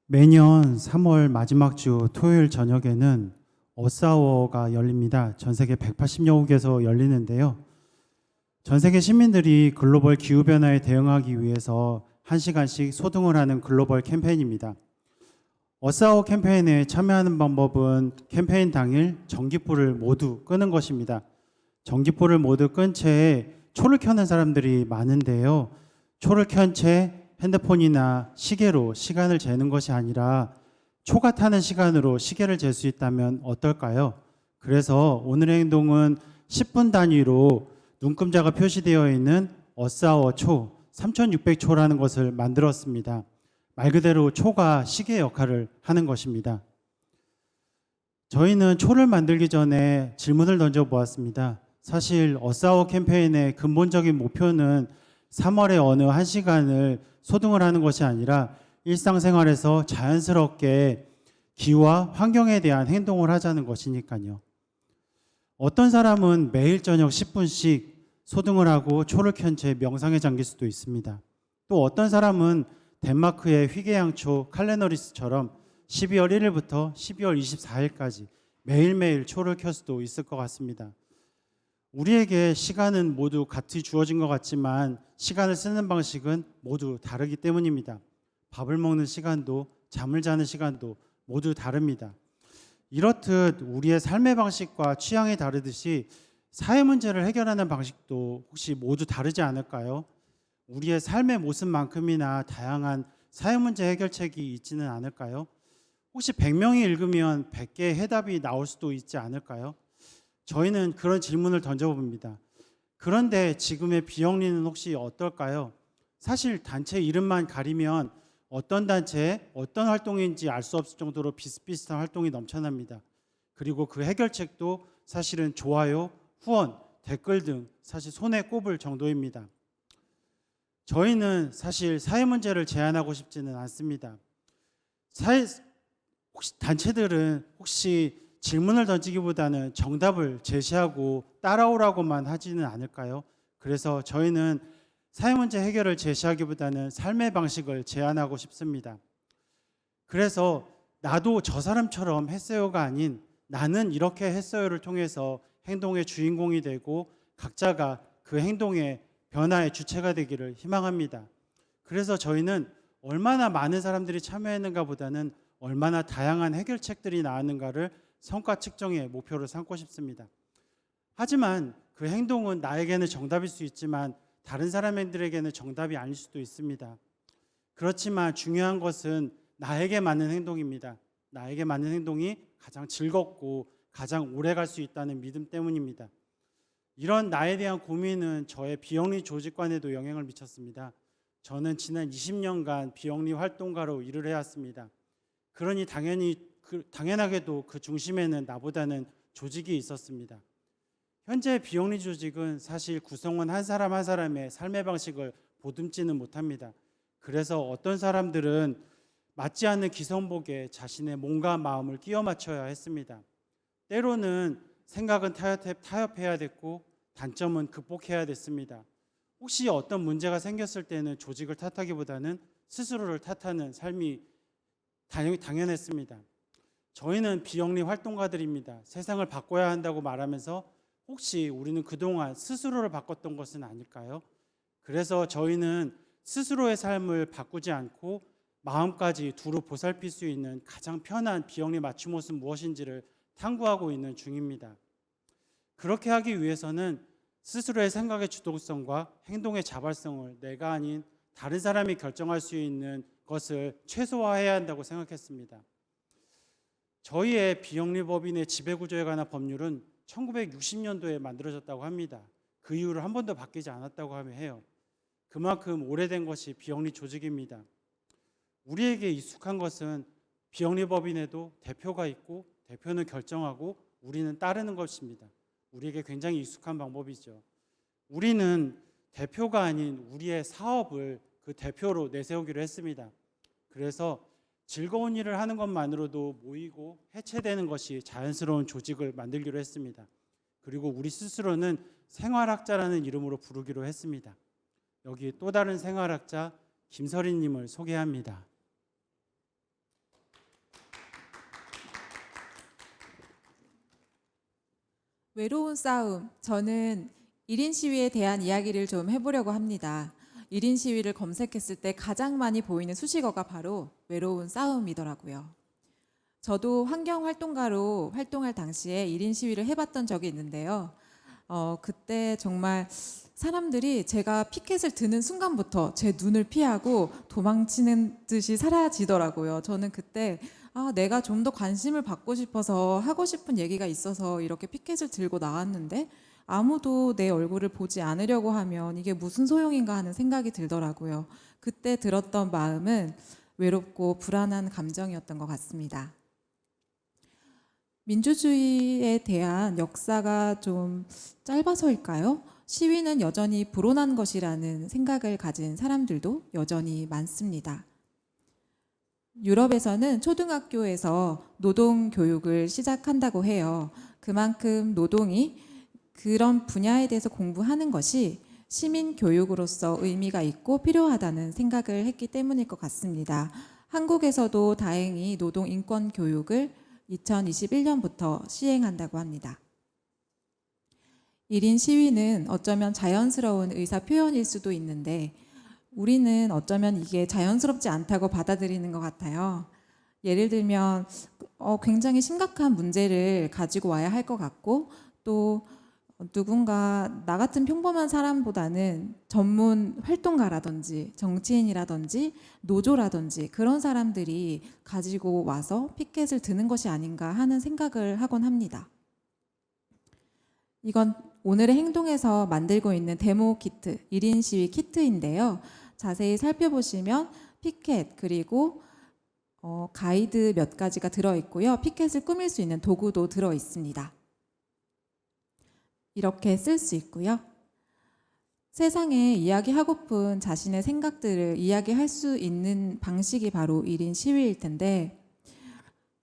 매년 3월 마지막 주 토요일 저녁에는 어사워가 열립니다. 전 세계 180여국에서 열리는데요. 전 세계 시민들이 글로벌 기후변화에 대응하기 위해서 1시간씩 소등을 하는 글로벌 캠페인입니다. 어사워 캠페인에 참여하는 방법은 캠페인 당일 전기불을 모두 끄는 것입니다. 전기불을 모두 끈 채 초를 켜는 사람들이 많은데요. 초를 켠 채 핸드폰이나 시계로 시간을 재는 것이 아니라 초가 타는 시간으로 시계를 잴 수 있다면 어떨까요? 그래서 오늘의 행동은 10분 단위로 눈금자가 표시되어 있는 어사워 초 3600초라는 것을 만들었습니다. 말 그대로 초가 시계 역할을 하는 것입니다. 저희는 초를 만들기 전에 질문을 던져보았습니다. 사실 어사워 캠페인의 근본적인 목표는 3월의 어느 한 시간을 소등을 하는 것이 아니라 일상생활에서 자연스럽게 기후와 환경에 대한 행동을 하자는 것이니까요. 어떤 사람은 매일 저녁 10분씩 소등을 하고 초를 켠 채 명상에 잠길 수도 있습니다. 또 어떤 사람은 덴마크의 휘게양초 칼레너리스처럼 12월 1일부터 12월 24일까지 매일매일 초를 켤 수도 있을 것 같습니다. 우리에게 시간은 모두 같이 주어진 것 같지만 시간을 쓰는 방식은 모두 다르기 때문입니다. 밥을 먹는 시간도 잠을 자는 시간도 모두 다릅니다. 이렇듯 우리의 삶의 방식과 취향이 다르듯이 사회 문제를 해결하는 방식도 혹시 모두 다르지 않을까요? 우리의 삶의 모습만큼이나 다양한 사회 문제 해결책이 있지는 않을까요? 혹시 100명이 읽으면 100개의 해답이 나올 수도 있지 않을까요? 저희는 그런 질문을 던져봅니다. 그런데 지금의 비영리는 혹시 어떨까요? 사실 단체 이름만 가리면 어떤 단체에 어떤 활동인지 알 수 없을 정도로 비슷비슷한 활동이 넘쳐납니다. 그리고 그 해결책도 사실은 좋아요, 후원, 댓글 등 사실 손에 꼽을 정도입니다. 저희는 사실 사회 문제를 제안하고 싶지는 않습니다. 혹시 단체들은 혹시 질문을 던지기보다는 정답을 제시하고 따라오라고만 하지는 않을까요? 그래서 저희는 사회 문제 해결을 제시하기보다는 삶의 방식을 제안하고 싶습니다. 그래서 나도 저 사람처럼 했어요가 아닌 나는 이렇게 했어요를 통해서 행동의 주인공이 되고 각자가 그 행동의 변화의 주체가 되기를 희망합니다. 그래서 저희는 얼마나 많은 사람들이 참여했는가 보다는 얼마나 다양한 해결책들이 나왔는가를 성과 측정의 목표로 삼고 싶습니다. 하지만 그 행동은 나에게는 정답일 수 있지만 다른 사람들에게는 정답이 아닐 수도 있습니다. 그렇지만 중요한 것은 나에게 맞는 행동입니다. 나에게 맞는 행동이 가장 즐겁고 가장 오래 갈 수 있다는 믿음 때문입니다. 이런 나에 대한 고민은 저의 비영리 조직관에도 영향을 미쳤습니다. 저는 지난 20년간 비영리 활동가로 일을 해왔습니다. 그러니 당연하게도 그 중심에는 나보다는 조직이 있었습니다. 현재 비영리 조직은 사실 구성원 한 사람 한 사람의 삶의 방식을 보듬지는 못합니다. 그래서 어떤 사람들은 맞지 않는 기성복에 자신의 몸과 마음을 끼워 맞춰야 했습니다. 때로는 생각은 타협해야 됐고 단점은 극복해야 됐습니다. 혹시 어떤 문제가 생겼을 때는 조직을 탓하기보다는 스스로를 탓하는 삶이 당연했습니다. 저희는 비영리 활동가들입니다. 세상을 바꿔야 한다고 말하면서 혹시 우리는 그동안 스스로를 바꿨던 것은 아닐까요? 그래서 저희는 스스로의 삶을 바꾸지 않고 마음까지 두루 보살필 수 있는 가장 편한 비영리 맞춤 옷은 무엇인지를 탐구하고 있는 중입니다. 그렇게 하기 위해서는 스스로의 생각의 주도성과 행동의 자발성을 내가 아닌 다른 사람이 결정할 수 있는 것을 최소화해야 한다고 생각했습니다. 저희의 비영리법인의 지배구조에 관한 법률은 1960년도에 만들어졌다고 합니다. 그 이후로 한 번도 바뀌지 않았다고 해요. 그만큼 오래된 것이 비영리 조직입니다. 우리에게 익숙한 것은 비영리법인에도 대표가 있고 대표는 결정하고 우리는 따르는 것입니다. 우리에게 굉장히 익숙한 방법이죠. 우리는 대표가 아닌 우리의 사업을 그 대표로 내세우기로 했습니다. 그래서 즐거운 일을 하는 것만으로도 모이고 해체되는 것이 자연스러운 조직을 만들기로 했습니다. 그리고 우리 스스로는 생활학자라는 이름으로 부르기로 했습니다. 여기 또 다른 생활학자 김설희님을 소개합니다. 외로운 싸움. 저는 1인 시위에 대한 이야기를 좀 해보려고 합니다. 1인 시위를 검색했을 때 가장 많이 보이는 수식어가 바로 외로운 싸움이더라고요. 저도 환경활동가로 활동할 당시에 1인 시위를 해봤던 적이 있는데요. 그때 정말 사람들이 제가 피켓을 드는 순간부터 제 눈을 피하고 도망치는 듯이 사라지더라고요. 저는 그때 내가 좀 더 관심을 받고 싶어서 하고 싶은 얘기가 있어서 이렇게 피켓을 들고 나왔는데 아무도 내 얼굴을 보지 않으려고 하면 이게 무슨 소용인가 하는 생각이 들더라고요. 그때 들었던 마음은 외롭고 불안한 감정이었던 것 같습니다. 민주주의에 대한 역사가 좀 짧아서일까요? 시위는 여전히 불온한 것이라는 생각을 가진 사람들도 여전히 많습니다. 유럽에서는 초등학교에서 노동 교육을 시작한다고 해요. 그만큼 노동이 그런 분야에 대해서 공부하는 것이 시민 교육으로서 의미가 있고 필요하다는 생각을 했기 때문일 것 같습니다. 한국에서도 다행히 노동 인권 교육을 2021년부터 시행한다고 합니다. 1인 시위는 어쩌면 자연스러운 의사 표현일 수도 있는데 우리는 어쩌면 이게 자연스럽지 않다고 받아들이는 것 같아요. 예를 들면 굉장히 심각한 문제를 가지고 와야 할 것 같고 또 누군가 나 같은 평범한 사람보다는 전문 활동가라든지 정치인이라든지 노조라든지 그런 사람들이 가지고 와서 피켓을 드는 것이 아닌가 하는 생각을 하곤 합니다. 이건 오늘의 행동에서 만들고 있는 데모 키트, 1인 시위 키트인데요. 자세히 살펴보시면 피켓 그리고 가이드 몇 가지가 들어있고요. 피켓을 꾸밀 수 있는 도구도 들어있습니다. 이렇게 쓸 수 있고요. 세상에 이야기하고픈 자신의 생각들을 이야기할 수 있는 방식이 바로 1인 시위일 텐데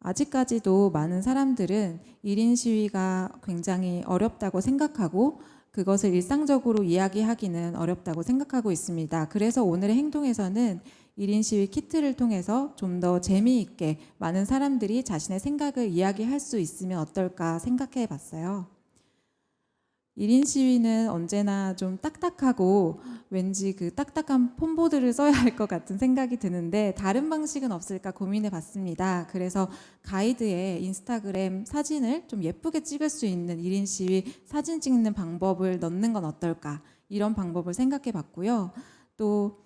아직까지도 많은 사람들은 1인 시위가 굉장히 어렵다고 생각하고 그것을 일상적으로 이야기하기는 어렵다고 생각하고 있습니다. 그래서 오늘의 행동에서는 1인 시위 키트를 통해서 좀 더 재미있게 많은 사람들이 자신의 생각을 이야기할 수 있으면 어떨까 생각해 봤어요. 1인 시위는 언제나 좀 딱딱하고 왠지 그 딱딱한 폰보드를 써야 할 것 같은 생각이 드는데 다른 방식은 없을까 고민해 봤습니다. 그래서 가이드에 인스타그램 사진을 좀 예쁘게 찍을 수 있는 1인 시위 사진 찍는 방법을 넣는 건 어떨까 이런 방법을 생각해 봤고요. 또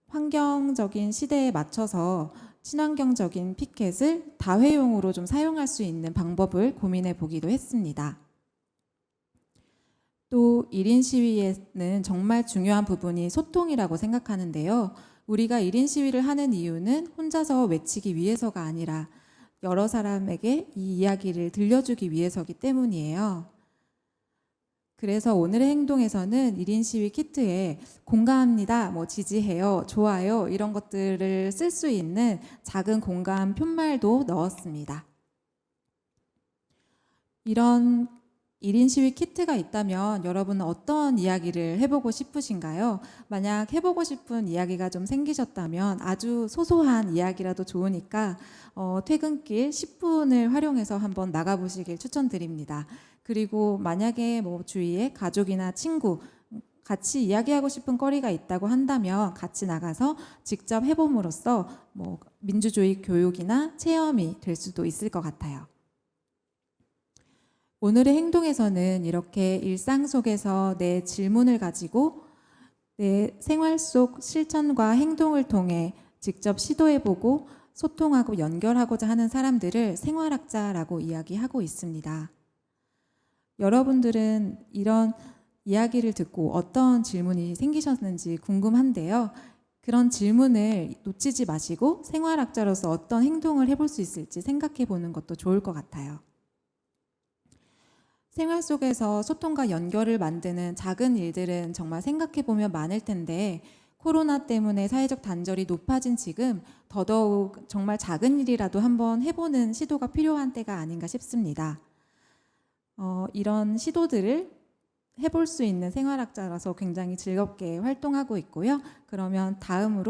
환경적인 시대에 맞춰서 친환경적인 피켓을 다회용으로 좀 사용할 수 있는 방법을 고민해 보기도 했습니다. 또 1인 시위에는 정말 중요한 부분이 소통이라고 생각하는데요. 우리가 1인 시위를 하는 이유는 혼자서 외치기 위해서가 아니라 여러 사람에게 이 이야기를 들려주기 위해서기 때문이에요. 그래서 오늘의 행동에서는 1인 시위 키트에 공감합니다, 지지해요, 좋아요 이런 것들을 쓸 수 있는 작은 공감 푯말도 넣었습니다. 이런 1인 시위 키트가 있다면 여러분은 어떤 이야기를 해보고 싶으신가요? 만약 해보고 싶은 이야기가 좀 생기셨다면 아주 소소한 이야기라도 좋으니까 퇴근길 10분을 활용해서 한번 나가보시길 추천드립니다. 그리고 만약에 주위에 가족이나 친구 같이 이야기하고 싶은 거리가 있다고 한다면 같이 나가서 직접 해봄으로써 민주주의 교육이나 체험이 될 수도 있을 것 같아요. 오늘의 행동에서는 이렇게 일상 속에서 내 질문을 가지고 내 생활 속 실천과 행동을 통해 직접 시도해보고 소통하고 연결하고자 하는 사람들을 생활학자라고 이야기하고 있습니다. 여러분들은 이런 이야기를 듣고 어떤 질문이 생기셨는지 궁금한데요. 그런 질문을 놓치지 마시고 생활학자로서 어떤 행동을 해볼 수 있을지 생각해 보는 것도 좋을 것 같아요. 생활 속에서 소통과 연결을 만드는 작은 일들은 정말 생각해보면 많을 텐데 코로나 때문에 사회적 단절이 높아진 지금 더더욱 정말 작은 일이라도 한번 해보는 시도가 필요한 때가 아닌가 싶습니다. 이런 시도들을 해볼 수 있는 생활학자라서 굉장히 즐겁게 활동하고 있고요. 그러면 다음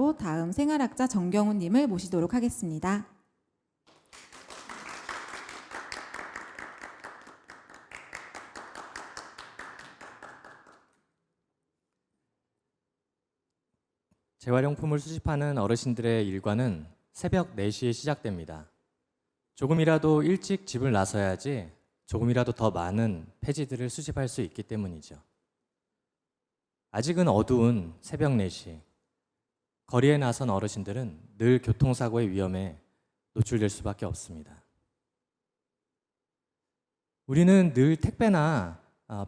생활학자 정경훈 님을 모시도록 하겠습니다. 재활용품을 수집하는 어르신들의 일과는 새벽 4시에 시작됩니다. 조금이라도 일찍 집을 나서야지 조금이라도 더 많은 폐지들을 수집할 수 있기 때문이죠. 아직은 어두운 새벽 4시, 거리에 나선 어르신들은 늘 교통사고의 위험에 노출될 수밖에 없습니다. 우리는 늘 택배나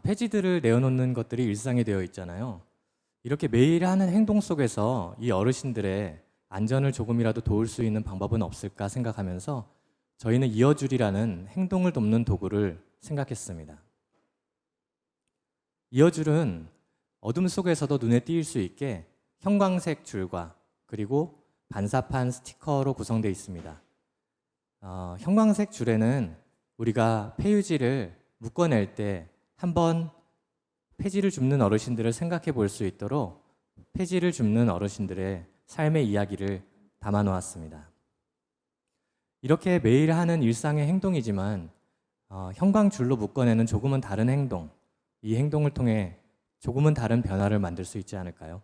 폐지들을 내어놓는 것들이 일상이 되어 있잖아요. 이렇게 매일 하는 행동 속에서 이 어르신들의 안전을 조금이라도 도울 수 있는 방법은 없을까 생각하면서 저희는 이어줄이라는 행동을 돕는 도구를 생각했습니다. 이어줄은 어둠 속에서도 눈에 띄일 수 있게 형광색 줄과 그리고 반사판 스티커로 구성되어 있습니다. 형광색 줄에는 우리가 폐유지를 묶어낼 때 한번 폐지를 줍는 어르신들을 생각해 볼 수 있도록 폐지를 줍는 어르신들의 삶의 이야기를 담아 놓았습니다. 이렇게 매일 하는 일상의 행동이지만 형광줄로 묶어내는 조금은 다른 행동, 이 행동을 통해 조금은 다른 변화를 만들 수 있지 않을까요?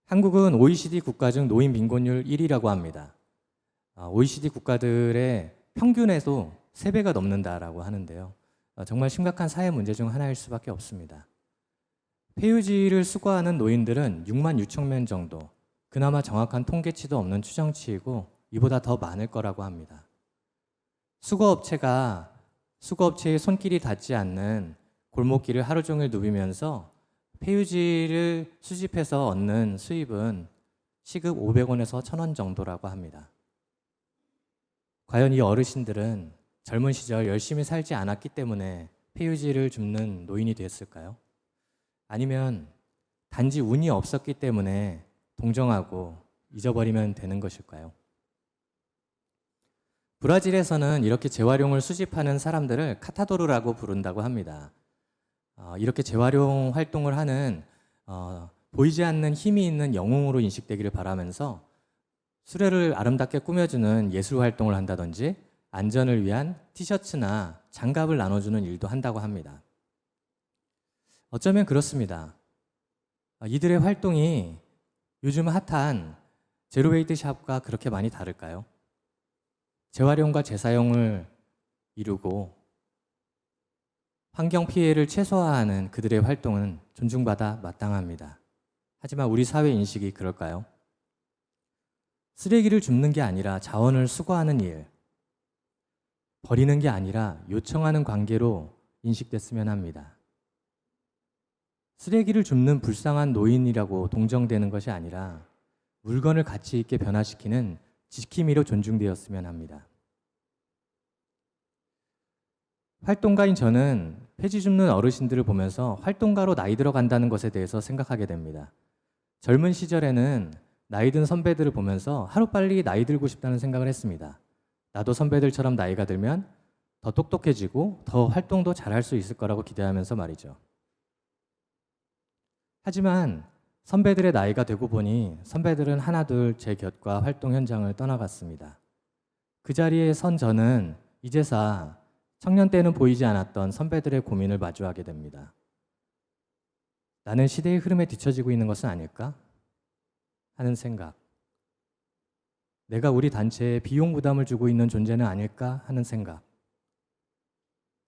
한국은 OECD 국가 중 노인 빈곤율 1위라고 합니다. OECD 국가들의 평균에도 3배가 넘는다라고 하는데요. 정말 심각한 사회 문제 중 하나일 수밖에 없습니다. 폐유지를 수거하는 노인들은 6만 6천 명 정도, 그나마 정확한 통계치도 없는 추정치이고 이보다 더 많을 거라고 합니다. 수거업체의 손길이 닿지 않는 골목길을 하루 종일 누비면서 폐유지를 수집해서 얻는 수입은 시급 500원에서 1,000원 정도라고 합니다. 과연 이 어르신들은 젊은 시절 열심히 살지 않았기 때문에 폐유지를 줍는 노인이 됐을까요? 아니면 단지 운이 없었기 때문에 동정하고 잊어버리면 되는 것일까요? 브라질에서는 이렇게 재활용을 수집하는 사람들을 카타도르라고 부른다고 합니다. 이렇게 재활용 활동을 하는 보이지 않는 힘이 있는 영웅으로 인식되기를 바라면서 수레를 아름답게 꾸며주는 예술 활동을 한다든지 안전을 위한 티셔츠나 장갑을 나눠주는 일도 한다고 합니다. 어쩌면 그렇습니다. 이들의 활동이 요즘 핫한 제로웨이트 샵과 그렇게 많이 다를까요? 재활용과 재사용을 이루고 환경 피해를 최소화하는 그들의 활동은 존중받아 마땅합니다. 하지만 우리 사회 인식이 그럴까요? 쓰레기를 줍는 게 아니라 자원을 수거하는 일, 버리는 게 아니라 요청하는 관계로 인식됐으면 합니다. 쓰레기를 줍는 불쌍한 노인이라고 동정되는 것이 아니라 물건을 가치 있게 변화시키는 지킴이로 존중되었으면 합니다. 활동가인 저는 폐지 줍는 어르신들을 보면서 활동가로 나이 들어간다는 것에 대해서 생각하게 됩니다. 젊은 시절에는 나이 든 선배들을 보면서 하루빨리 나이 들고 싶다는 생각을 했습니다. 나도 선배들처럼 나이가 들면 더 똑똑해지고 더 활동도 잘할 수 있을 거라고 기대하면서 말이죠. 하지만 선배들의 나이가 되고 보니 선배들은 하나둘 제 곁과 활동 현장을 떠나갔습니다. 그 자리에 선 저는 이제서 청년 때는 보이지 않았던 선배들의 고민을 마주하게 됩니다. 나는 시대의 흐름에 뒤처지고 있는 것은 아닐까? 하는 생각. 내가 우리 단체에 비용 부담을 주고 있는 존재는 아닐까? 하는 생각.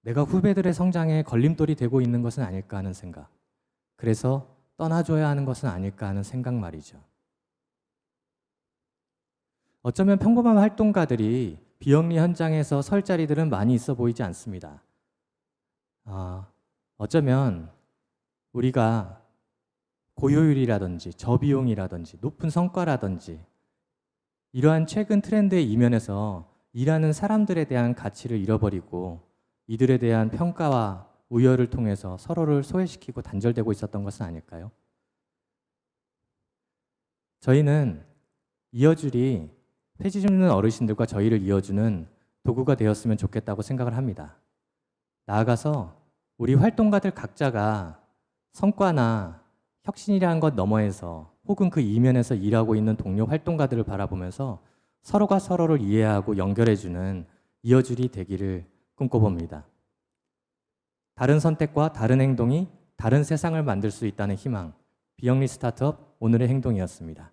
내가 후배들의 성장에 걸림돌이 되고 있는 것은 아닐까? 하는 생각. 그래서 떠나줘야 하는 것은 아닐까 하는 생각 말이죠. 어쩌면 평범한 활동가들이 비영리 현장에서 설 자리들은 많이 있어 보이지 않습니다. 어쩌면 우리가 고효율이라든지 저비용이라든지 높은 성과라든지 이러한 최근 트렌드의 이면에서 일하는 사람들에 대한 가치를 잃어버리고 이들에 대한 평가와 우열을 통해서 서로를 소외시키고 단절되고 있었던 것은 아닐까요? 저희는 이어줄이 폐지 줍는 어르신들과 저희를 이어주는 도구가 되었으면 좋겠다고 생각을 합니다. 나아가서 우리 활동가들 각자가 성과나 혁신이라는 것 너머에서 혹은 그 이면에서 일하고 있는 동료 활동가들을 바라보면서 서로가 서로를 이해하고 연결해주는 이어줄이 되기를 꿈꿔봅니다. 다른 선택과 다른 행동이 다른 세상을 만들 수 있다는 희망, 비영리 스타트업 오늘의 행동이었습니다.